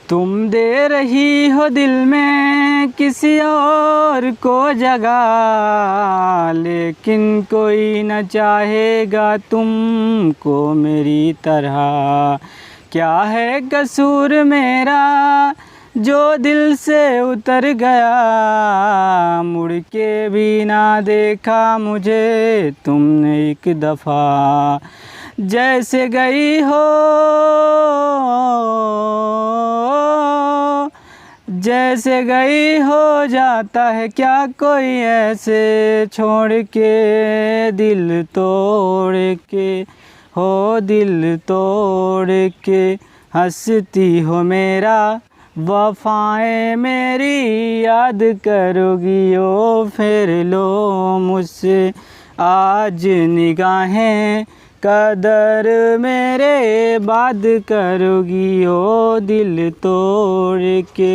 तुम दे रही हो दिल में किसी और को जगह, लेकिन कोई न चाहेगा तुमको मेरी तरह। क्या है कसूर मेरा जो दिल से उतर गया, मुड़ के भी ना देखा मुझे तुमने एक दफ़ा। जैसे गई हो जैसे गई हो जाता है क्या कोई ऐसे छोड़ के, दिल तोड़ के हो दिल तोड़ के। हंसती हो मेरा वफ़ाएं मेरी याद करोगी ओ, फिर लो मुझसे आज निगाहें कदर मेरे बाद करोगी ओ दिल तोड़ के।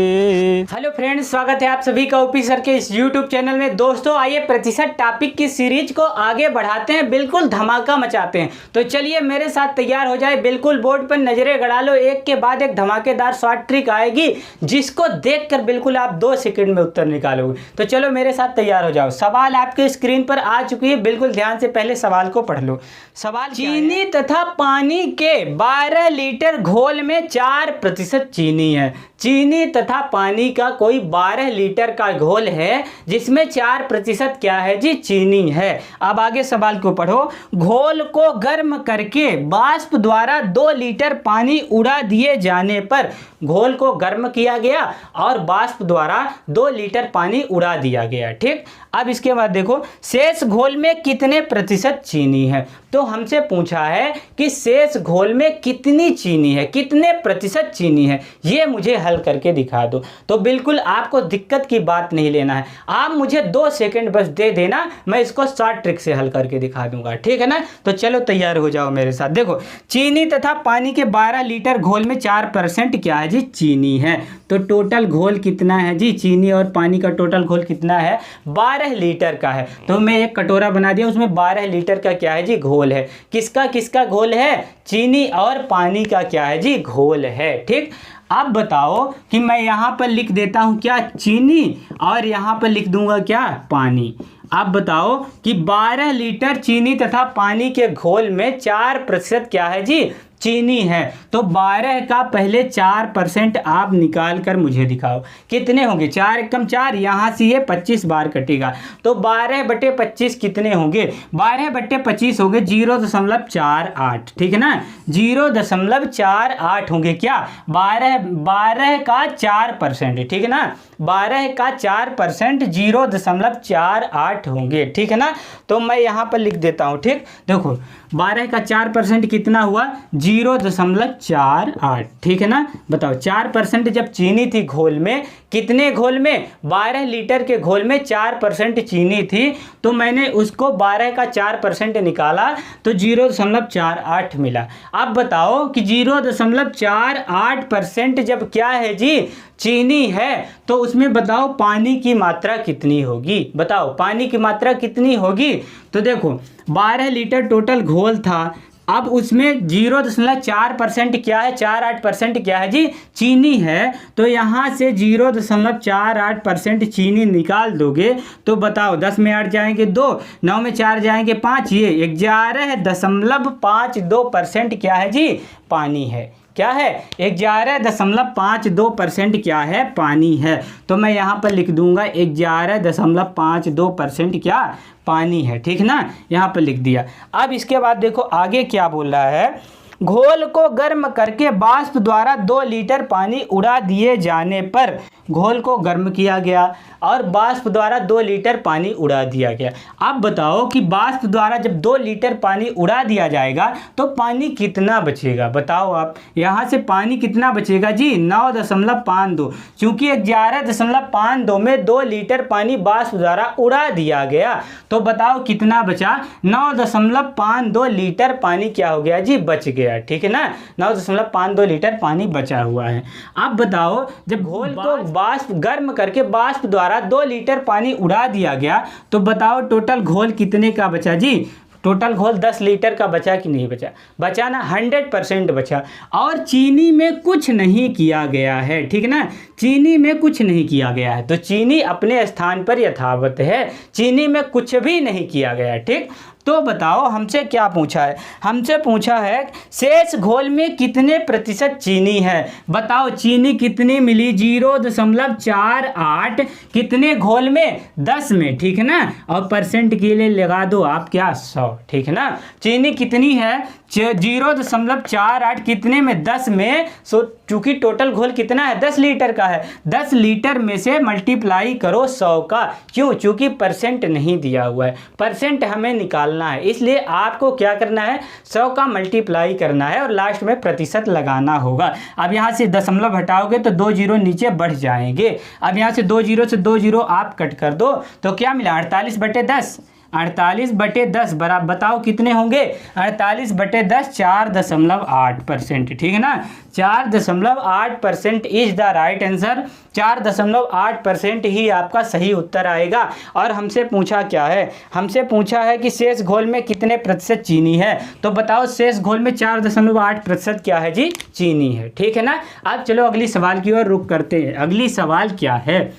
हेलो फ्रेंड्स, स्वागत है आप सभी का ओपी सर के इस यूट्यूब चैनल में। दोस्तों आइए प्रतिशत टॉपिक की सीरीज को आगे बढ़ाते हैं, बिल्कुल धमाका मचाते हैं। तो चलिए मेरे साथ तैयार हो जाए, बिल्कुल बोर्ड पर नजरें गड़ा लो। एक के बाद एक धमाकेदार शॉर्ट ट्रिक आएगी जिसको देखकर बिल्कुल आप 2 सेकंड में उत्तर निकालोगे। तो चलो मेरे साथ तैयार हो जाओ। सवाल आपके स्क्रीन पर आ चुकी है, बिल्कुल ध्यान से पहले सवाल को पढ़ लो। सवाल चीनी तथा पानी के 12 लीटर घोल में 4% चीनी है। चीनी तथा पानी का कोई 12 लीटर का घोल है जिसमें 4% क्या है जी, चीनी है। अब आगे सवाल को पढ़ो। घोल को गर्म करके वाष्प द्वारा 2 लीटर पानी उड़ा दिए जाने पर, घोल को गर्म किया गया और वाष्प द्वारा 2 लीटर पानी उड़ा दिया गया, ठीक। अब इसके बाद देखो शेष घोल में कितने प्रतिशत चीनी है। तो हमसे पूछा है कि शेष घोल में कितनी चीनी है, कितने प्रतिशत चीनी है, ये मुझे हल करके दिखा दो। तो बिल्कुल आपको दिक्कत की बात नहीं लेना है, आप मुझे 2 सेकंड बस दे देना, मैं इसको शॉर्ट ट्रिक से हल करके दिखा दूंगा, ठीक है ना। तो चलो तैयार हो जाओ मेरे साथ। देखो चीनी तथा पानी के 12 लीटर घोल में 4% क्या है जी, चीनी है। तो टोटल घोल कितना है जी, चीनी और पानी का टोटल घोल कितना है, 12 लीटर का है। तो मैं एक कटोरा बना दिया, उसमें 12 लीटर का क्या है जी, घोल है। किसका किसका घोल है, चीनी और पानी का क्या है जी, घोल है, ठीक। अब बताओ कि मैं यहाँ पर लिख देता हूँ क्या, चीनी, और यहाँ पर लिख दूंगा क्या, पानी। अब बताओ कि 12 लीटर चीनी तथा पानी के घोल में 4% क्या है जी, चीनी है। तो 12 का पहले 4% आप निकाल कर मुझे दिखाओ कितने होंगे। 4 एकम 4, यहाँ से ये 25 बार कटेगा, तो 12/25 कितने होंगे, 12/25 होंगे 0.48, ठीक है ना, 0.48 होंगे क्या, 12 का 4%, ठीक है ना, 12 का 4% 0.48 होंगे, ठीक है ना। तो मैं यहाँ पर लिख देता हूँ, ठीक। देखो 12 का 4% कितना हुआ, 0.48, ठीक है ना। बताओ 4% जब चीनी थी घोल में, कितने घोल में, 12 लीटर के घोल में 4% चीनी थी, तो मैंने उसको 12 का 4% निकाला तो 0.48 मिला। अब बताओ कि 0.48% जब क्या है जी, चीनी है, तो उसमें बताओ पानी की मात्रा कितनी होगी, बताओ पानी की मात्रा कितनी होगी। तो देखो 12 लीटर टोटल घोल था, अब उसमें 0.4% क्या है, 48% क्या है जी, चीनी है। तो यहाँ से 0.48% चीनी निकाल दोगे तो बताओ 10 में 8 जाएंगे 2, 9 में 4 जाएंगे 5, ये 11.52% क्या है जी, पानी है। क्या है, 11.52% क्या है, पानी है। तो मैं यहाँ पर लिख दूंगा 11.52% क्या, पानी है, ठीक ना, यहाँ पर लिख दिया। अब इसके बाद देखो आगे क्या बोल रहा है। घोल को गर्म करके वाष्प द्वारा 2 लीटर पानी उड़ा दिए जाने पर, घोल को गर्म किया गया और वाष्प द्वारा 2 लीटर पानी उड़ा दिया गया। अब बताओ कि वाष्प द्वारा जब 2 लीटर पानी उड़ा दिया जाएगा तो पानी कितना बचेगा, बताओ आप। यहाँ से पानी कितना बचेगा जी, 9.52, क्योंकि 11.52 में 2 लीटर पानी वाष्प द्वारा उड़ा दिया गया, तो बताओ कितना बचा, 9.52 लीटर पानी क्या हो गया जी, बच गया, ठीक है ना, 9.52 लीटर पानी बचा हुआ है। अब बताओ जब घोल को वाष्प गर्म करके वाष्प द्वारा 2 लीटर पानी उड़ा दिया गया, तो बताओ टोटल घोल कितने का बचा जी, टोटल घोल 10 लीटर का बचा कि नहीं बचा? बचा ना, 100% बचा। और चीनी में कुछ नहीं किया गया है, ठीक ना, चीनी में कुछ नहीं किया गया है, तो चीनी अपने स्थान पर यथावत है, चीनी में कुछ भी नहीं किया गया, ठीक। तो बताओ हमसे क्या पूछा है? हमसे पूछा है शेष घोल में कितने प्रतिशत चीनी है। बताओ चीनी कितनी मिली? 0.48 कितने घोल में? 10 में, ठीक है ना। और परसेंट के लिए लगा दो आप क्या? 100, ठीक है ना। चीनी कितनी है? 0.48 कितने में? 10 में। सो चूंकि टोटल घोल कितना है? 10 लीटर का है, 10 लीटर में से मल्टीप्लाई करो 100 का। क्यों? चूंकि परसेंट नहीं दिया हुआ है, परसेंट हमें निकालना है, इसलिए आपको क्या करना है? 100 का मल्टीप्लाई करना है और लास्ट में प्रतिशत लगाना होगा। अब यहाँ से दशमलव हटाओगे तो 2 जीरो नीचे बढ़ जाएंगे। अब यहाँ से 2 जीरो से 2 जीरो आप कट कर दो तो क्या मिला? 48/10, 48/10 बराबर बताओ कितने होंगे? 48/10 4.8%, ठीक है ना। 4.8% इज द राइट आंसर। 4.8% ही आपका सही उत्तर आएगा। और हमसे पूछा क्या है? हमसे पूछा है कि शेष घोल में कितने प्रतिशत चीनी है। तो बताओ शेष घोल में 4.8% क्या है जी? चीनी है, ठीक है ना। अब चलो अगली सवाल की ओर रुख करते हैं। अगली सवाल क्या है?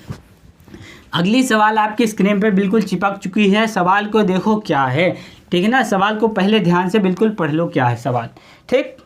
अगली सवाल आपकी स्क्रीन पर बिल्कुल चिपक चुकी है। सवाल को देखो क्या है, ठीक है ना। सवाल को पहले ध्यान से बिल्कुल पढ़ लो क्या है सवाल, ठीक।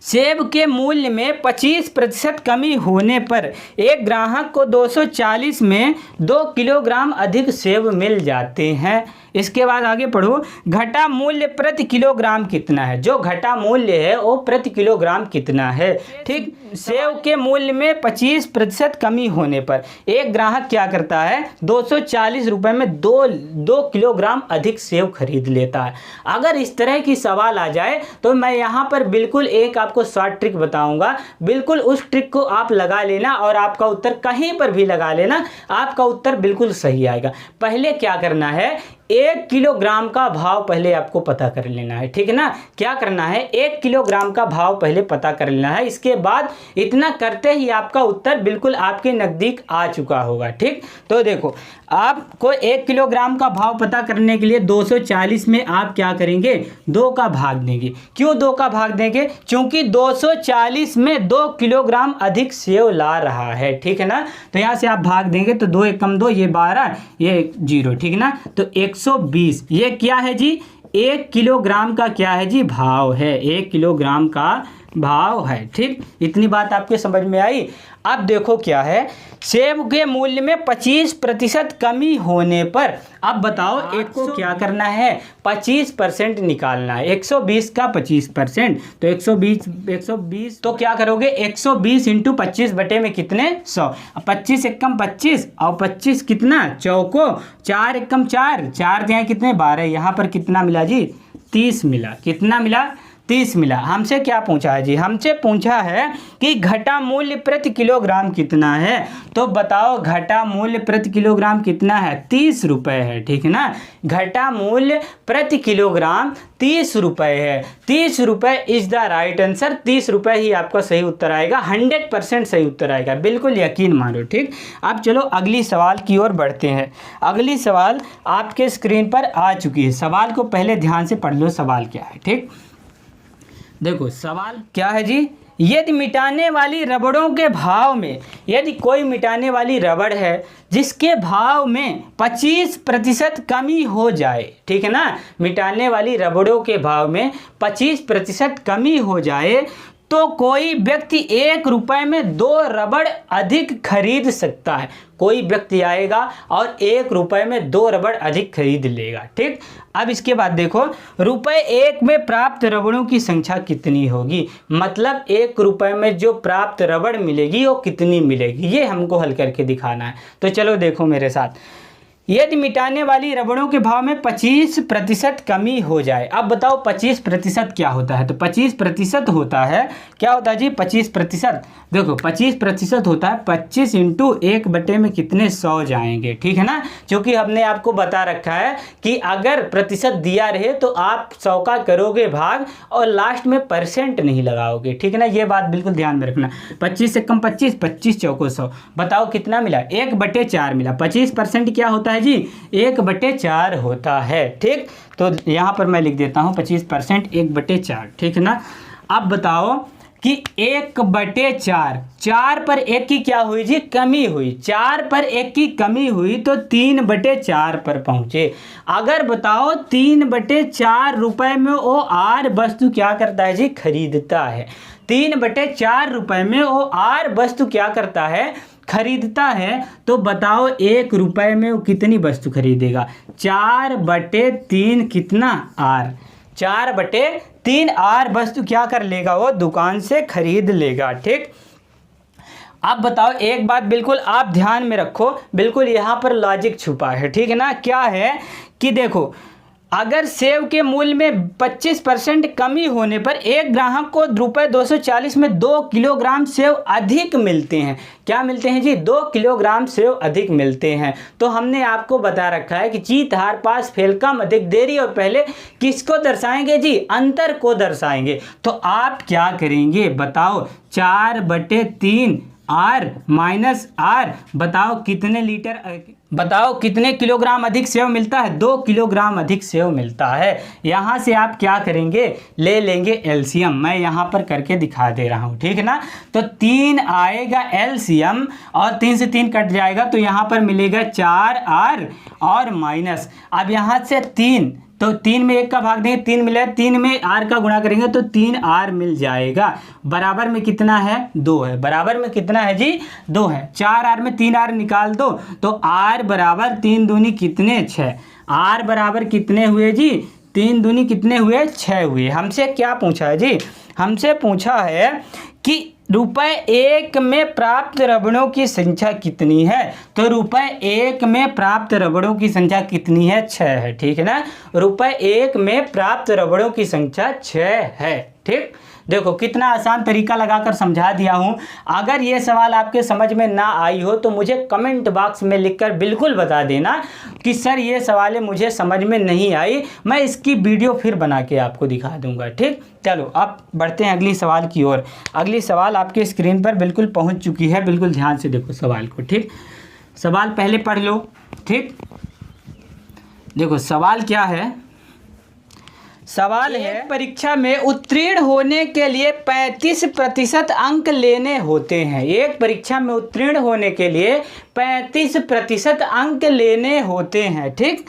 सेब के मूल्य में 25% कमी होने पर एक ग्राहक को 240 में 2 किलोग्राम अधिक सेब मिल जाते हैं। इसके बाद आगे पढ़ो। घटा मूल्य प्रति किलोग्राम कितना है? जो घटा मूल्य है वो प्रति किलोग्राम कितना है, ठीक। सेब के मूल्य में 25% कमी होने पर एक ग्राहक क्या करता है? 240 रुपये में 2 किलोग्राम अधिक सेब खरीद लेता है। अगर इस तरह की सवाल आ जाए तो मैं यहाँ पर बिल्कुल एक आपको शॉर्ट ट्रिक बताऊंगा, बिल्कुल उस ट्रिक को आप लगा लेना और आपका उत्तर कहीं पर भी लगा लेना, आपका उत्तर बिल्कुल सही आएगा। पहले क्या करना है? 1 किलोग्राम का भाव पहले आपको पता कर लेना है, ठीक है ना। क्या करना है? 1 किलोग्राम का भाव पहले पता कर लेना है। इसके बाद इतना करते ही आपका उत्तर बिल्कुल आपके नज़दीक आ चुका होगा, ठीक। तो देखो आपको 1 किलोग्राम का भाव पता करने के लिए 240 में आप क्या करेंगे? 2 का भाग देंगे। क्यों 2 का भाग देंगे? क्योंकि 240 में 2 किलोग्राम अधिक सेब ला रहा है, ठीक है ना। तो यहाँ से आप भाग देंगे तो 2 एक कम 2, ये 12, ये 0, ठीक है ना। तो 120 ये क्या है जी? 1 किलोग्राम का क्या है जी? भाव है। 1 किलोग्राम का भाव है, ठीक। इतनी बात आपके समझ में आई। अब देखो क्या है? सेब के मूल्य में 25% कमी होने पर अब बताओ एक को क्या करना है? 25% निकालना है। 120 का 25%, तो 120 तो क्या करोगे? 120 इंटू 25 बटे में कितने? 100। 25 एकम 25 और 25 कितना? चौको 4 एकम 4, 4 यहाँ कितने? 12। यहाँ पर कितना मिला जी? 30 मिला। कितना मिला? 30 मिला। हमसे क्या पूछा है जी? हमसे पूछा है कि घटा मूल्य प्रति किलोग्राम कितना है। तो बताओ घटा मूल्य प्रति किलोग्राम कितना है? 30 रुपये है, ठीक है ना। घटा मूल्य प्रति किलोग्राम 30 रुपये है। 30 रुपये इज द राइट आंसर। 30 रुपये ही आपका सही उत्तर आएगा। 100% सही उत्तर आएगा, बिल्कुल यकीन मानो, ठीक। अब चलो अगली सवाल की ओर बढ़ते हैं। अगली सवाल आपके स्क्रीन पर आ चुकी है। सवाल को पहले ध्यान से पढ़ लो, सवाल क्या है, ठीक। देखो सवाल क्या है जी? यदि मिटाने वाली रबड़ों के भाव में, यदि कोई मिटाने वाली रबड़ है जिसके भाव में 25% कमी हो जाए, ठीक है ना। मिटाने वाली रबड़ों के भाव में 25% कमी हो जाए तो कोई व्यक्ति 1 रुपये में 2 रबड़ अधिक खरीद सकता है। कोई व्यक्ति आएगा और 1 रुपये में 2 रबड़ अधिक खरीद लेगा, ठीक। अब इसके बाद देखो ₹1 में प्राप्त रबड़ों की संख्या कितनी होगी। मतलब 1 रुपये में जो प्राप्त रबड़ मिलेगी वो कितनी मिलेगी, ये हमको हल करके दिखाना है। तो चलो देखो मेरे साथ। यदि मिटाने वाली रबड़ों के भाव में 25% कमी हो जाए। अब बताओ 25% क्या होता है? तो 25% होता है, क्या होता है जी? 25%। देखो 25% होता है 25 इंटू 1 बटे में कितने? 100 जाएंगे, ठीक है ना। क्योंकि हमने आपको बता रखा है कि अगर प्रतिशत दिया रहे तो आप 100 का करोगे भाग और लास्ट में परसेंट नहीं लगाओगे, ठीक है ना। ये बात बिल्कुल ध्यान में रखना। 25 से कम 25, 25 चौको 100। बताओ कितना मिला? 1/4 मिला। 25% क्या होता है है जी 1/4 होता है। ठीक, तो यहाँ पर मैं लिख देता हूँ 25% 1/4। ठीक है ना। अब बताओ कि 1/4, 4 पर 1 की क्या हुई जी, कमी हुई। 4 पर 1 की कमी हुई तो 3/4 पर पहुँचे। अगर बताओ 3/4 रुपए में वो आर वस्तु क्या करता है जी, खरीदता है। 3/4 रुपए में वो आर वस्तु क्या करता है, खरीदता है। तो बताओ 1 रुपए में वो कितनी वस्तु खरीदेगा, 4/3 कितना आर, 4/3 आर वस्तु क्या कर लेगा, वो दुकान से खरीद लेगा। ठीक, अब बताओ एक बात बिल्कुल आप ध्यान में रखो, बिल्कुल यहाँ पर लॉजिक छुपा है। ठीक है ना। क्या है कि देखो, अगर सेव के मूल्य में 25% कमी होने पर एक ग्राहक को ₹240 में 2 किलोग्राम सेव अधिक मिलते हैं। क्या मिलते हैं जी, 2 किलोग्राम सेव अधिक मिलते हैं। तो हमने आपको बता रखा है कि जीत हार पास फेल कम अधिक देरी और पहले किसको दर्शाएंगे जी, अंतर को दर्शाएंगे। तो आप क्या करेंगे बताओ, 4/3 आर माइनस आर, बताओ कितने लीटर, बताओ कितने किलोग्राम अधिक सेव मिलता है, 2 किलोग्राम अधिक सेव मिलता है। यहाँ से आप क्या करेंगे, ले लेंगे एलसीएम। मैं यहाँ पर करके दिखा दे रहा हूँ। ठीक है ना। तो 3 आएगा एलसीएम और 3 से 3 कट जाएगा तो यहाँ पर मिलेगा 4R और माइनस, अब यहाँ से 3, तो 3 में 1 का भाग देंगे, 3 मिलेगा, 3 में R का गुणा करेंगे तो 3R मिल जाएगा। बराबर में कितना है, 2 है। बराबर में कितना है जी, 2 है। 4R में 3R निकाल दो तो R बराबर 3 दूनी कितने, 6। R बराबर कितने हुए जी, 3 दूनी कितने हुए, 6 हुए। हमसे क्या पूछा है जी, हमसे पूछा है कि ₹1 में प्राप्त रबड़ों की संख्या कितनी है। तो ₹1 में प्राप्त रबड़ों की संख्या कितनी है, 6 है। ठीक है ना। ₹1 में प्राप्त रबड़ों की संख्या 6 है। ठीक, देखो कितना आसान तरीका लगाकर समझा दिया हूँ। अगर ये सवाल आपके समझ में ना आई हो तो मुझे कमेंट बॉक्स में लिखकर बिल्कुल बता देना कि सर ये सवाल मुझे समझ में नहीं आई, मैं इसकी वीडियो फिर बना के आपको दिखा दूंगा। ठीक, चलो अब बढ़ते हैं अगली सवाल की ओर। अगली सवाल आपके स्क्रीन पर बिल्कुल पहुँच चुकी है, बिल्कुल ध्यान से देखो सवाल को। ठीक, सवाल पहले पढ़ लो। ठीक, देखो सवाल क्या है, सवाल है परीक्षा में उत्तीर्ण होने के लिए 35% अंक लेने होते हैं। एक परीक्षा में उत्तीर्ण होने के लिए 35% अंक लेने होते हैं। ठीक,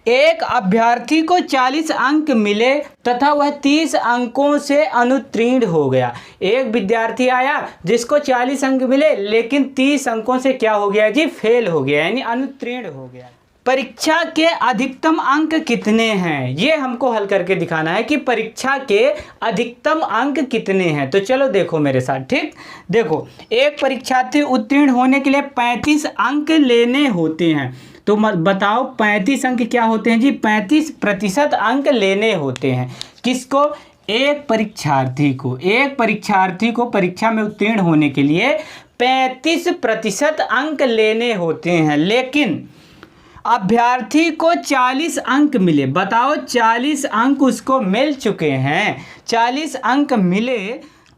एक अभ्यर्थी को 40 अंक मिले तथा वह 30 अंकों से अनुत्तीर्ण हो गया। एक विद्यार्थी आया जिसको 40 अंक मिले लेकिन 30 अंकों से क्या हो गया जी, फेल हो गया, यानी अनुत्तीर्ण हो गया। परीक्षा के अधिकतम अंक कितने हैं, ये हमको हल करके दिखाना है कि परीक्षा के अधिकतम अंक कितने हैं। तो चलो देखो मेरे साथ। ठीक, देखो एक परीक्षार्थी उत्तीर्ण होने के लिए 35 अंक लेने होते हैं। तो बताओ 35 अंक क्या होते हैं जी, 35% अंक लेने होते हैं। किसको, एक परीक्षार्थी को। एक परीक्षार्थी को परीक्षा में उत्तीर्ण होने के लिए 35% अंक लेने होते हैं, लेकिन अभ्यर्थी को 40 अंक मिले। बताओ 40 अंक उसको मिल चुके हैं, 40 अंक मिले,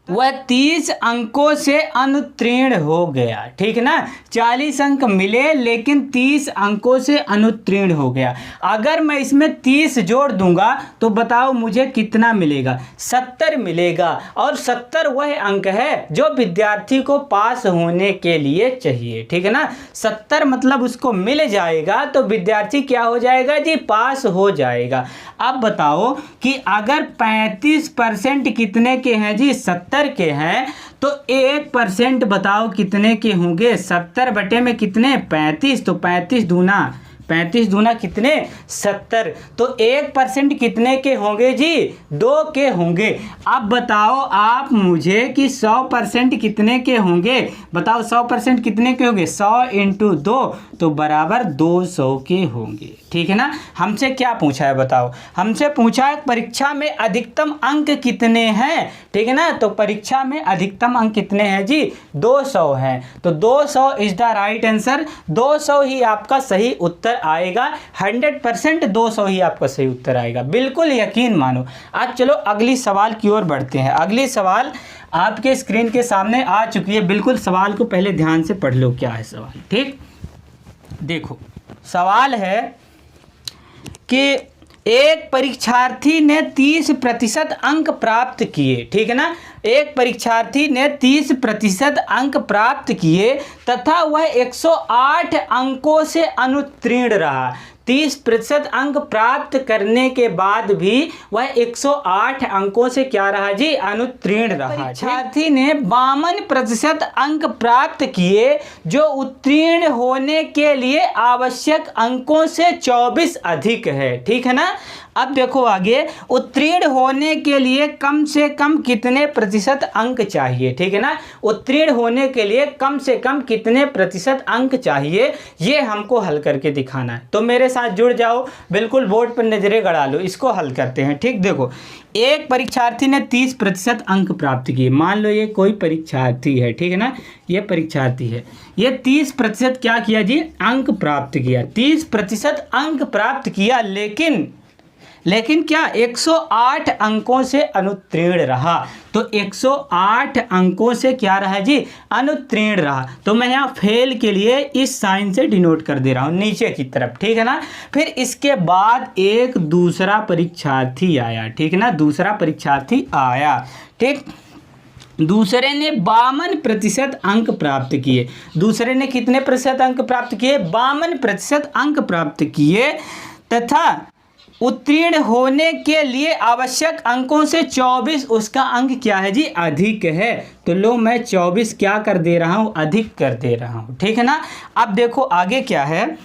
वह 30 अंकों से अनुत्तीर्ण हो गया। ठीक है ना। 40 अंक मिले लेकिन 30 अंकों से अनुत्तीर्ण हो गया। अगर मैं इसमें 30 जोड़ दूंगा तो बताओ मुझे कितना मिलेगा, 70 मिलेगा। और 70 वह अंक है जो विद्यार्थी को पास होने के लिए चाहिए। ठीक है ना। 70 मतलब उसको मिल जाएगा तो विद्यार्थी क्या हो जाएगा जी, पास हो जाएगा। अब बताओ कि अगर 35% कितने के हैं जी, 70 के हैं, तो 1% बताओ कितने के होंगे, 70 बटे में कितने, 35, तो 35 दूना कितने, 70। तो 1% कितने के होंगे जी, 2 के होंगे। अब बताओ आप मुझे कि 100% कितने के होंगे, बताओ 100% कितने के होंगे, 100 × 2 तो बराबर 200 के होंगे। ठीक है ना। हमसे क्या पूछा है बताओ, हमसे पूछा है परीक्षा में अधिकतम अंक कितने हैं। ठीक है ना। तो परीक्षा में अधिकतम अंक कितने हैं जी, 200 हैं। तो 200 इज द राइट आंसर। 200 ही आपका सही उत्तर आएगा, 100% 200 ही आपका सही उत्तर आएगा, बिल्कुल यकीन मानो। अब चलो अगली सवाल की ओर बढ़ते हैं। अगली सवाल आपके स्क्रीन के सामने आ चुकी है, बिल्कुल सवाल को पहले ध्यान से पढ़ लो क्या है सवाल। ठीक, देखो सवाल है कि एक परीक्षार्थी ने 30% अंक प्राप्त किए, ठीक है ना, एक परीक्षार्थी ने 30% अंक प्राप्त किए तथा वह 108 अंकों से अनुत्तीर्ण रहा। 30% अंक प्राप्त करने के बाद भी वह 108 अंकों से क्या रहा जी, अनुत्तीर्ण रहा। परीक्षार्थी ने 52% अंक प्राप्त किए जो उत्तीर्ण होने के लिए आवश्यक अंकों से 24 अधिक है, ठीक है ना। अब देखो आगे, उत्तीर्ण होने के लिए कम से कम कितने प्रतिशत अंक चाहिए, ठीक है ना, उत्तीर्ण होने के लिए कम से कम कितने प्रतिशत अंक चाहिए, ये हमको हल करके दिखाना है। तो मेरे साथ जुड़ जाओ, बिल्कुल बोर्ड पर नजरें गड़ा लो, इसको हल करते हैं। ठीक, देखो एक परीक्षार्थी ने 30% अंक प्राप्त किए, मान लो ये कोई परीक्षार्थी है, ठीक है ना, ये परीक्षार्थी है, ये 30% क्या किया जी, अंक प्राप्त किया, 30% अंक प्राप्त किया, लेकिन क्या 108 अंकों से अनुत्तीर्ण रहा। तो 108 अंकों से क्या रहा जी, अनुत्तीर्ण रहा। तो मैं यहाँ फेल के लिए इस साइन से डिनोट कर दे रहा हूँ नीचे की तरफ, ठीक है ना। फिर इसके बाद एक दूसरा परीक्षार्थी आया, ठीक है ना, दूसरा परीक्षार्थी आया, ठीक, दूसरे ने 52% अंक प्राप्त किए। दूसरे ने कितने प्रतिशत अंक प्राप्त किए, 52% अंक प्राप्त किए तथा उत्तीर्ण होने के लिए आवश्यक अंकों से 24 उसका अंक क्या है जी, अधिक है। तो लो मैं 24 क्या कर दे रहा हूँ, अधिक कर दे रहा हूँ, ठीक है ना। अब देखो आगे क्या है,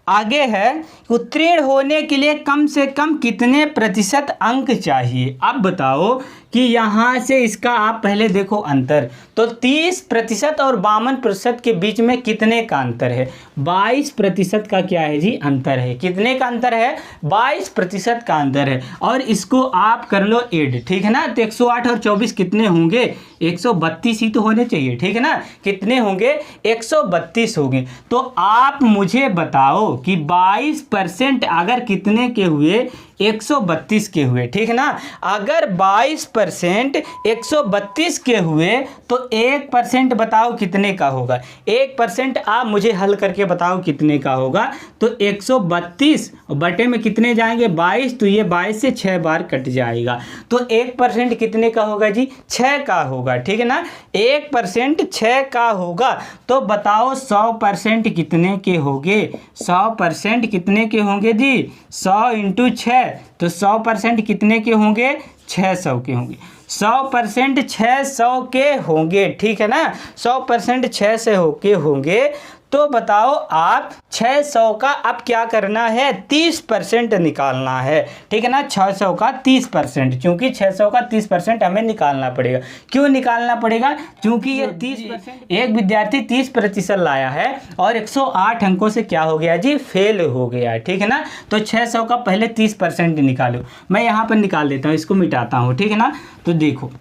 आगे है उत्तीर्ण होने के लिए कम से कम कितने प्रतिशत अंक चाहिए। अब बताओ कि यहाँ से इसका आप पहले देखो अंतर, तो 30% और 52% के बीच में कितने का अंतर है, 22% का क्या है जी, अंतर है। कितने का अंतर है, 22% का अंतर है। और इसको आप कर लो ऐड, ठीक है ना। तो 108 और 24 कितने होंगे, 132 ही तो होने चाहिए, ठीक है ना। कितने होंगे, 132 होंगे। तो आप मुझे बताओ कि 22% अगर कितने के हुए, 132 के हुए, ठीक है ना। अगर 22% 132 के हुए तो 1% बताओ कितने का होगा, 1% आप मुझे हल करके बताओ कितने का होगा। तो 132 बटे में कितने जाएंगे, 22, तो ये 22 से 6 बार कट जाएगा। तो 1% कितने का होगा जी, 6 का होगा, ठीक है ना। 1% 6 का होगा। तो बताओ 100% कितने के होंगे, 100% कितने के होंगे जी, 100 × 6, तो 100% कितने के होंगे, 600 के होंगे। 100% 600 के होंगे, ठीक है ना, 100% 600 के होंगे। तो बताओ आप 600 का अब क्या करना है, 30% निकालना है, ठीक है ना। 600 का 30%, क्योंकि 600 का 30% हमें निकालना पड़ेगा। क्यों निकालना पड़ेगा, क्योंकि ये 30%, एक विद्यार्थी 30% लाया है और 108 अंकों से क्या हो गया जी, फेल हो गया, ठीक है ना। तो 600 का पहले 30% निकालो, मैं यहाँ पर निकाल देता हूँ, इसको मिटाता हूँ, ठीक है ना। तो देखो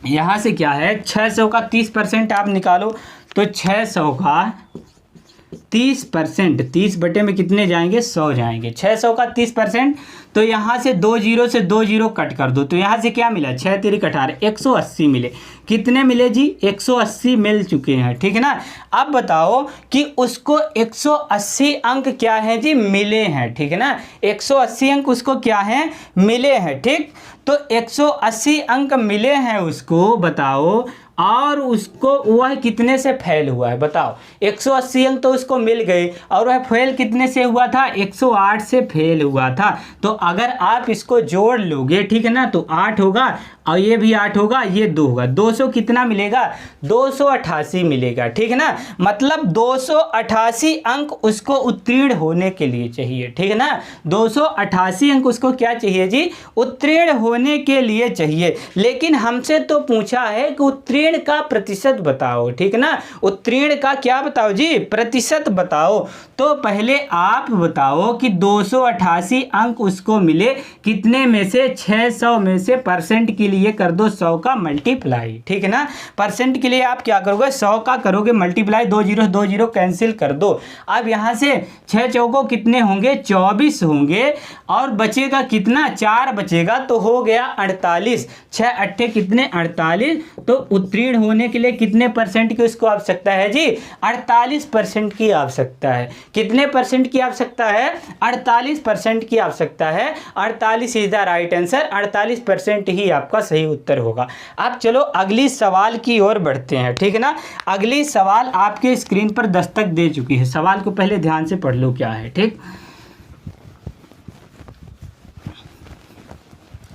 यहाँ से क्या है, 600 का 30% आप निकालो, तो 600 का 30%, 30 बटे में कितने जाएंगे, 100 जाएंगे। 600 का 30%, तो यहाँ से 2 जीरो से 2 जीरो कट कर दो, तो यहाँ से क्या मिला, 6 3 18, 180 मिले। कितने मिले जी, 180 मिल चुके हैं, ठीक है ना। अब बताओ कि उसको 180 अंक क्या है जी, मिले हैं, ठीक है ना। 180 अंक उसको क्या है, मिले हैं, ठीक। तो 180 अंक मिले हैं उसको, बताओ, और उसको वह कितने से फेल हुआ है, बताओ। 180 अंक तो उसको मिल गए और वह फेल कितने से हुआ था, 108 से फेल हुआ था। तो अगर आप इसको जोड़ लोगे, ठीक है ना, तो 8 होगा और ये भी 8 होगा, ये 2 होगा, 200 कितना मिलेगा, 288 मिलेगा, ठीक है ना। मतलब 288 अंक उसको उत्तीर्ण होने के लिए चाहिए, ठीक है ना। 288 अंक उसको क्या चाहिए जी, उत्तीर्ण होने के लिए चाहिए। लेकिन हमसे तो पूछा है कि उत्तीर्ण का प्रतिशत बताओ, ठीक है ना। उत्तीर्ण का क्या बताओ जी, प्रतिशत बताओ। तो पहले आप बताओ कि 288 अंक उसको मिले कितने में से, 600 में से, परसेंट के लिए लिए कर दो 100 का मल्टीप्लाई, ठीक है ना। परसेंट के लिए आप क्या करोगे, 100 का करोगे मल्टीप्लाई, 2 0 कैंसिल कर दो। अब यहाँ से 6 चौको कितने होंगे, 24 होंगे, और बचेगा कितना, 4 बचेगा, तो हो गया 48। 6 अट्ठे कितने, 48। तो उत्तीर्ण होने के लिए कितने परसेंट की उसको आवश्यकता है जी, 48% की आवश्यकता है। कितने परसेंट की आवश्यकता है, 48% की आवश्यकता है। 48 इज द राइट आंसर, 48% ही आपका सही उत्तर होगा। अब चलो अगली सवाल की ओर बढ़ते हैं, ठीक है ना। अगली सवाल आपके स्क्रीन पर दस्तक दे चुकी है, सवाल को पहले ध्यान से पढ़ लो क्या है, ठीक।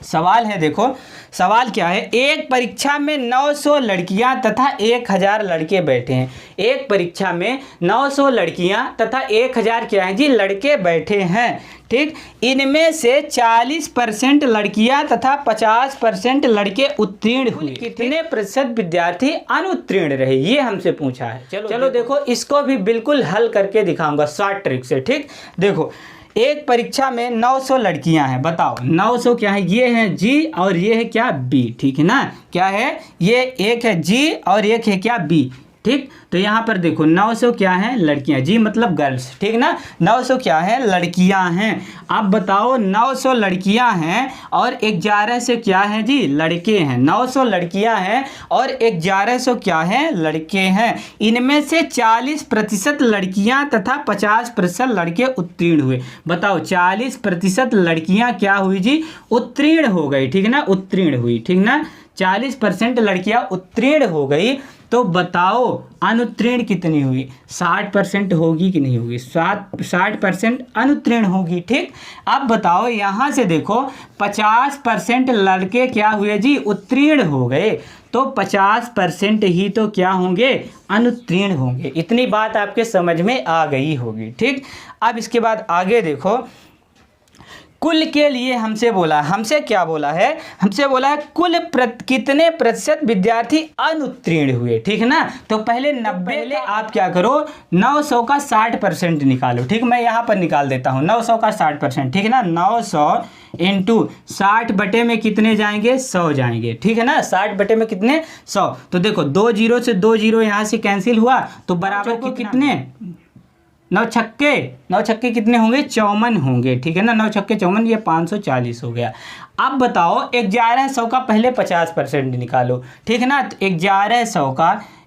सवाल है, देखो सवाल क्या है, एक परीक्षा में 900 लड़कियां तथा 1000 लड़के बैठे हैं। एक परीक्षा में 900 लड़कियां तथा 1000 क्या है जी, लड़के बैठे हैं, ठीक। इनमें से 40% लड़कियां तथा 50% लड़के उत्तीर्ण हुए, कितने प्रतिशत विद्यार्थी अनुत्तीर्ण रहे, ये हमसे पूछा है। चलो देखो इसको भी बिल्कुल हल करके दिखाऊंगा शॉर्ट ट्रिक से, ठीक। देखो एक परीक्षा में 900 लड़कियां हैं, बताओ 900 क्या है, ये है जी और ये है क्या, बी, ठीक है ना। क्या है, ये एक है जी और एक है क्या, बी, ठीक। तो यहाँ पर देखो 900 क्या है, लड़कियां, जी मतलब गर्ल्स, ठीक ना। 900 क्या है, लड़कियां हैं। अब बताओ 900 लड़कियां हैं और 1100 क्या है जी, लड़के हैं। 900 लड़कियां हैं और 1100 क्या है, लड़के हैं। इनमें से 40% लड़कियां तथा 50% लड़के उत्तीर्ण हुए। बताओ 40% लड़कियां क्या हुई जी, उत्तीर्ण हो गई, ठीक है ना, उत्तीर्ण हुई, ठीक ना। 40% लड़कियां उत्तीर्ण हो गई, तो बताओ अनुत्तीर्ण कितनी हुई, 60% होगी कि नहीं होगी, 60% अनुत्तीर्ण होगी, ठीक। अब बताओ यहाँ से देखो 50% लड़के क्या हुए जी, उत्तीर्ण हो गए, तो 50% ही तो क्या होंगे, अनुत्तीर्ण होंगे। इतनी बात आपके समझ में आ गई होगी, ठीक। अब इसके बाद आगे देखो, कुल के लिए हमसे बोला, हमसे क्या बोला है, हमसे बोला है कुल कितने प्रतिशत विद्यार्थी अनुत्तीर्ण हुए, ठीक है ना। तो पहले 90, पहले आप क्या करो 900 का 60% निकालो, ठीक। मैं यहाँ पर निकाल देता हूँ 900 का 60%, ठीक है ना। 900 इंटू 60 बटे में कितने जाएंगे, 100 जाएंगे, ठीक है ना। 60 बटे में कितने, 100। तो देखो 2 0 से 2 0 यहाँ से कैंसिल हुआ, तो बराबर को कितने, 9 छक्के कितने होंगे, 54 होंगे, ठीक है ना। 9 छक्के 54, ये 540 हो गया। अब बताओ 1100 का पहले 50% निकालो, ठीक है ना। तो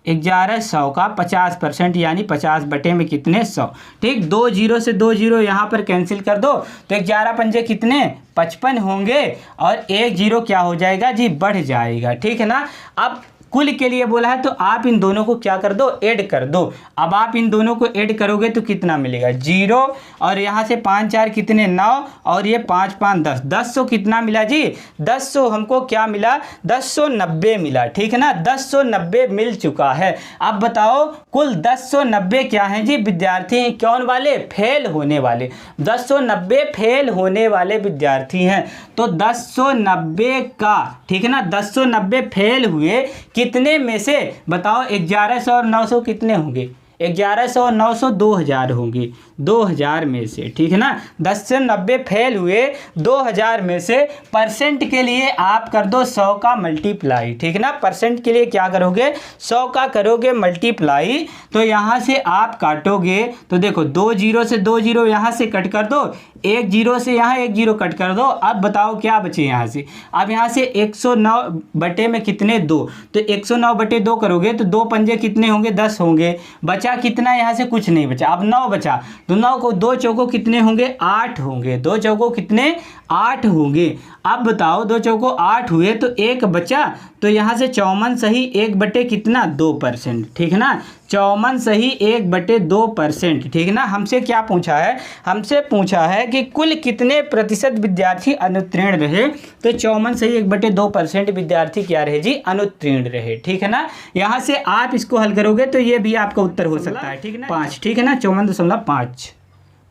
1100 का 50% यानी 50 बटे में कितने, 100, ठीक। 2 0 से 2 0 यहाँ पर कैंसिल कर दो, तो 11 पंजे कितने, 55 होंगे, और 1 0 क्या हो जाएगा जी, बढ़ जाएगा, ठीक है ना। अब कुल के लिए बोला है तो आप इन दोनों को क्या कर दो, ऐड कर दो। अब आप इन दोनों को ऐड करोगे तो कितना मिलेगा, 0, और यहाँ से 5 4 कितने, 9, और ये 5 5 10, 1000 कितना मिला जी, 1000 हमको क्या मिला, 1090 मिला, ठीक है ना। 1090 मिल चुका है। अब बताओ कुल 1090 क्या है जी, विद्यार्थी हैं, कौन वाले, फेल होने वाले, 1090 फेल होने वाले विद्यार्थी हैं। तो 1090 का, ठीक है ना, 1090 फेल हुए, कितने में से बताओ, 1100 और 900 कितने होंगे, 1100 और 900 2000 होंगे, 2000 में से, ठीक है ना। 10 से 90 फेल हुए, 2000 में से परसेंट के लिए आप कर दो 100 का मल्टीप्लाई, ठीक है ना। परसेंट के लिए क्या करोगे, 100 का करोगे मल्टीप्लाई, तो यहाँ से आप काटोगे, तो देखो 2 0 से 2 0 यहाँ से कट कर दो, 1 0 से यहाँ 1 0 कट कर दो। अब बताओ क्या बचे यहाँ से, अब यहाँ से 109 बटे में कितने, 2, तो 109 बटे 2 करोगे तो 2 पंजे कितने होंगे, 10 होंगे। बचा कितना, यहाँ से कुछ नहीं बचा, अब 9 बचा, तो 9 को 2 चौको कितने होंगे, 8 होंगे, 2 चौको कितने, 8 होंगे। अब बताओ 2 चौको 8 हुए, तो 1 बचा, तो यहाँ से 54 सही 1 बटे कितना, 2%, ठीक है ना। 54 सही 1 बटे 2%, ठीक है ना। हमसे क्या पूछा है, हमसे पूछा है कि कुल कितने प्रतिशत विद्यार्थी अनुत्तीर्ण रहे, तो 54 सही 1 बटे 2% विद्यार्थी क्या रहे जी, अनुत्तीर्ण रहे, ठीक है ना। यहाँ से आप इसको हल करोगे तो ये भी आपका उत्तर हो सकता है, ठीक है ना, 5, ठीक है ना, 54.5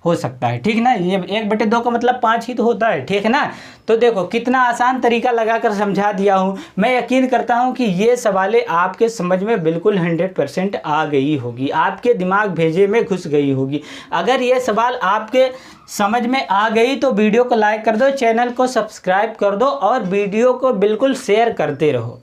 हो सकता है, ठीक ना। ये 1/2 का मतलब 5 ही तो होता है, ठीक है ना। तो देखो कितना आसान तरीका लगाकर समझा दिया हूँ। मैं यकीन करता हूँ कि ये सवालें आपके समझ में बिल्कुल 100% आ गई होगी, आपके दिमाग भेजे में घुस गई होगी। अगर ये सवाल आपके समझ में आ गई तो वीडियो को लाइक कर दो, चैनल को सब्सक्राइब कर दो और वीडियो को बिल्कुल शेयर करते रहो।